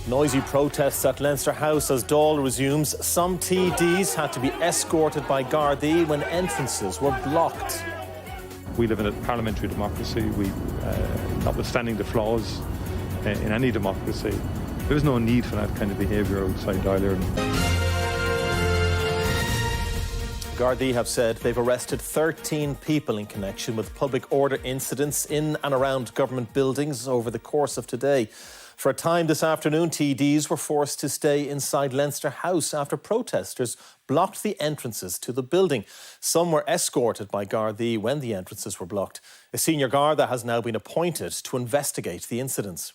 Noisy protests at Leinster House as Dáil resumes. Some TDs had to be escorted by Gardaí when entrances were blocked. We live in a parliamentary democracy. Notwithstanding the flaws in any democracy, there is no need for that kind of behaviour outside Dáil. Gardaí have said they've arrested 13 people in connection with public order incidents in and around government buildings over the course of today. For a time this afternoon, TDs were forced to stay inside Leinster House after protesters blocked the entrances to the building. Some were escorted by Gardaí when the entrances were blocked. A senior Garda has now been appointed to investigate the incidents.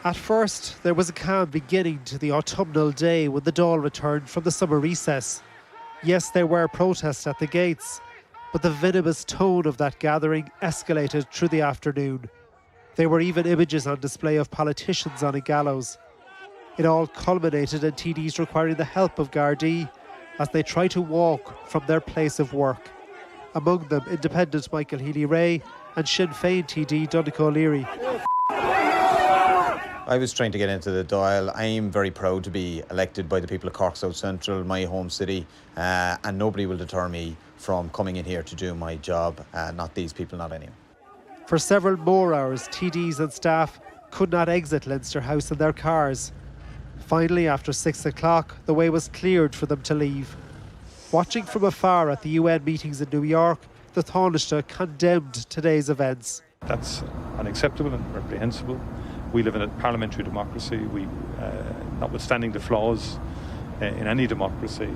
At first, there was a calm beginning to the autumnal day when the Dáil returned from the summer recess. Yes, there were protests at the gates, but the venomous tone of that gathering escalated through the afternoon. There were even images on display of politicians on a gallows. It all culminated in TDs requiring the help of Gardaí as they try to walk from their place of work. Among them, Independent Michael Healy-Rae and Sinn Féin TD Donncha O'Leary. I was trying to get into the Dáil. I am very proud to be elected by the people of Cork South Central, my home city, and nobody will deter me from coming in here to do my job, not these people, not anyone. For several more hours, TDs and staff could not exit Leinster House in their cars. Finally, after 6 o'clock, the way was cleared for them to leave. Watching from afar at the UN meetings in New York, the Taoiseach condemned today's events. That's unacceptable and reprehensible. We live in a parliamentary democracy. Notwithstanding the flaws in any democracy,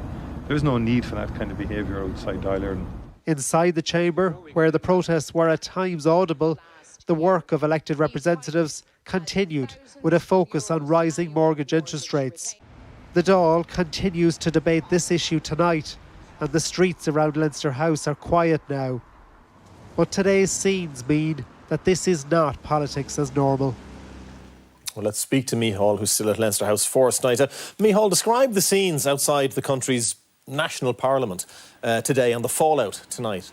there is no need for that kind of behaviour outside Dáil. Inside the chamber, where the protests were at times audible, the work of elected representatives continued with a focus on rising mortgage interest rates. The Dáil continues to debate this issue tonight, and the streets around Leinster House are quiet now. But today's scenes mean that this is not politics as normal. Well, let's speak to Micheál, who's still at Leinster House for us tonight. Micheál, describe the scenes outside the country's national parliament today and the fallout tonight.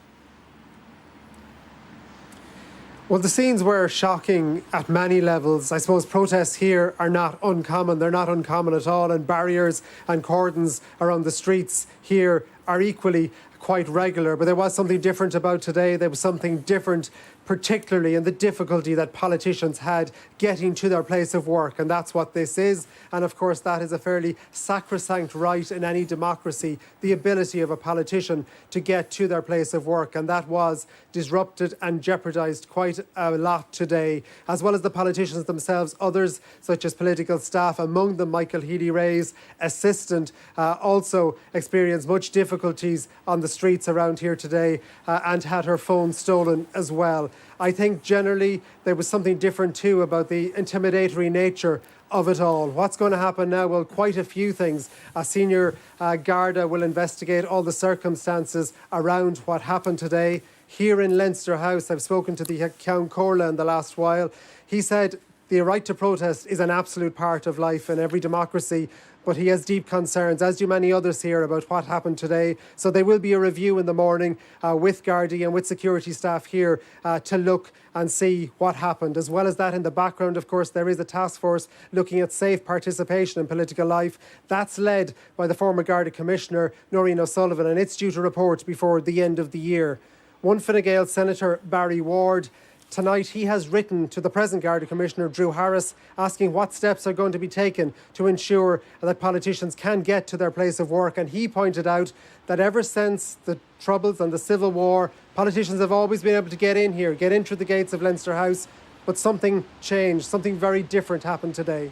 Well, the scenes were shocking at many levels. I suppose protests here are not uncommon. They're not uncommon at all. And barriers and cordons around the streets here are equally quite regular. But there was something different about today. There was something different, particularly in the difficulty that politicians had getting to their place of work. And that's what this is. And of course, that is a fairly sacrosanct right in any democracy, the ability of a politician to get to their place of work. And that was disrupted and jeopardised quite a lot today, as well as the politicians themselves. Others, such as political staff, among them Michael Healy-Rae's assistant, also experienced much difficulties on the streets around here today and had her phone stolen as well. I think generally there was something different too about the intimidatory nature of it all. What's going to happen now? Well, quite a few things. A senior Garda will investigate all the circumstances around what happened today. Here in Leinster House, I've spoken to the Ceann Comhairle in the last while. He said the right to protest is an absolute part of life in every democracy, but he has deep concerns, as do many others here, about what happened today. So there will be a review in the morning with Gardaí and with security staff here to look and see what happened. As well as that, in the background, of course, there is a task force looking at safe participation in political life. That's led by the former Garda Commissioner, Noreen O'Sullivan, and it's due to report before the end of the year. One Fine Gael Senator, Barry Ward, tonight he has written to the present Garda Commissioner, Drew Harris, asking what steps are going to be taken to ensure that politicians can get to their place of work. And he pointed out that ever since the Troubles and the Civil War, politicians have always been able to get in here, get in through the gates of Leinster House. But something changed, something very different happened today.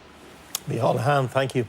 Micheál, thank you.